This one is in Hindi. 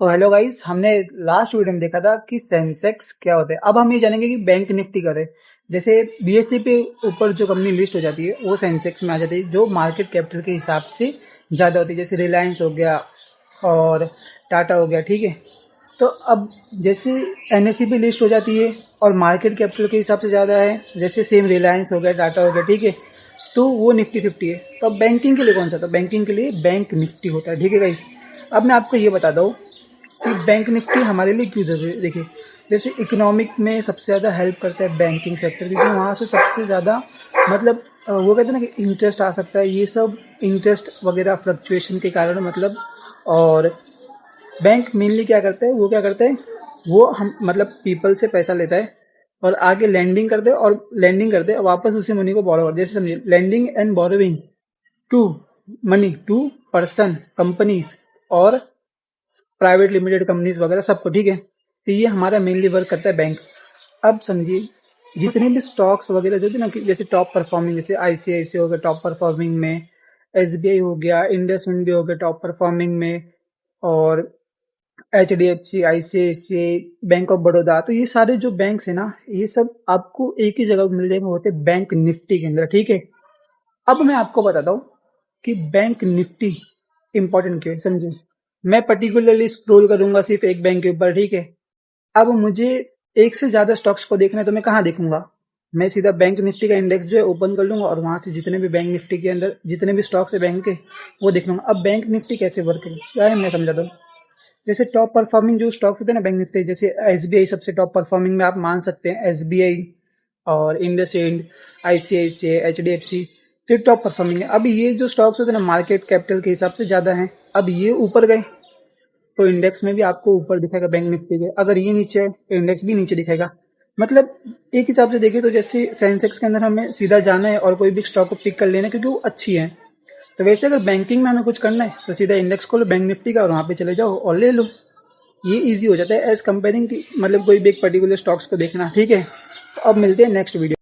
तो हेलो गाइस, हमने लास्ट वीडियो में देखा था कि सेंसेक्स क्या होता है। अब हम ये जानेंगे कि बैंक निफ्टी क्या है। जैसे बीएसई पे ऊपर जो कंपनी लिस्ट हो जाती है वो सेंसेक्स में आ जाती है, जो मार्केट कैपिटल के हिसाब से ज़्यादा होती है। जैसे रिलायंस हो गया और टाटा हो गया, ठीक है। तो अब जैसे एनएसई पे लिस्ट हो जाती है और मार्केट कैपिटल के हिसाब से ज़्यादा है, जैसे सेम रिलायंस हो गया, टाटा हो गया, ठीक है। तो वो निफ्टी 50 है। तो अब बैंकिंग के लिए कौन सा था? बैंकिंग के लिए बैंक निफ्टी होता है, ठीक है गाइस। अब मैं आपको ये बता दूँ कि बैंक निफ्टी हमारे लिए क्यों जरूरी है। देखिए, जैसे इकोनॉमिक में सबसे ज़्यादा हेल्प करता है बैंकिंग सेक्टर, क्योंकि वहाँ से सबसे ज़्यादा मतलब वो कहते हैं ना कि इंटरेस्ट आ सकता है। ये सब इंटरेस्ट वगैरह फ्लक्चुएशन के कारण मतलब। और बैंक मेनली क्या करता है, वो क्या करता है, वो हम मतलब पीपल से पैसा लेता है और आगे लैंडिंग करते हैं, और लैंडिंग करते हैं और वापस उसी मनी को बोरो करते हैं। जैसे समझिए, lending and borrowing to money to person, companies और प्राइवेट लिमिटेड कंपनीज वगैरह सबको, ठीक है। तो ये हमारा मेनली वर्क करता है बैंक। अब समझिए, जितने भी स्टॉक्स वगैरह जो थे ना, कि जैसे टॉप परफॉर्मिंग, जैसे आईसीआईसीआई हो गया टॉप परफॉर्मिंग में, एसबीआई हो गया, इंडसइंड भी हो गया टॉप परफॉर्मिंग में, और HDFC, ICICI, bank of Baroda. तो ये सारे जो बैंक्स है ना, ये सब आपको एक ही जगह मिल जाएंगे, होते बैंक निफ्टी के अंदर, ठीक है। अब मैं आपको बताता हूँ कि बैंक निफ्टी इंपॉर्टेंट क्यों है, समझिए। मैं पर्टिकुलरली स्क्रॉल करूंगा सिर्फ एक बैंक के ऊपर, ठीक है। अब मुझे एक से ज्यादा स्टॉक्स को देखना है तो मैं कहाँ देखूंगा? मैं सीधा बैंक निफ्टी का इंडेक्स जो है ओपन कर लूंगा और वहां से जितने भी बैंक निफ्टी के अंदर जितने भी स्टॉक्स है बैंक के, वो देख लूंगा। अब बैंक निफ्टी कैसे वर्क है क्या है, मैं समझाता हूँ। जैसे टॉप परफॉर्मिंग जो स्टॉक्स होते हैं ना बैंक निफ्टी, जैसे एसबीआई सबसे टॉप परफॉर्मिंग में आप मान सकते हैं, एसबीआई और इंडसइंड, आईसीआईसीआई, एचडीएफसी, तो टॉप परफॉर्मिंग है। अब ये जो स्टॉक्स होते हैं ना, मार्केट कैपिटल के हिसाब से ज्यादा हैं। अब ये ऊपर गए तो इंडेक्स में भी आपको ऊपर दिखेगा बैंक निफ्टी के। अगर ये नीचे है तो इंडेक्स भी नीचे दिखेगा। मतलब एक हिसाब से देखिए तो जैसे सेंसेक्स के अंदर हमें सीधा जाना है और कोई भी स्टॉक को पिक कर लेना है क्योंकि वो अच्छी है। तो वैसे अगर बैंकिंग में हमें कुछ करना है तो सीधा इंडेक्स खोलो बैंक निफ्टी का और वहां पे चले जाओ और ले लो। ये इजी हो जाता है एज कंपेयरिंग की मतलब कोई भी एक पर्टिकुलर स्टॉक्स को देखना, ठीक है। तो अब मिलते हैं नेक्स्ट वीडियो।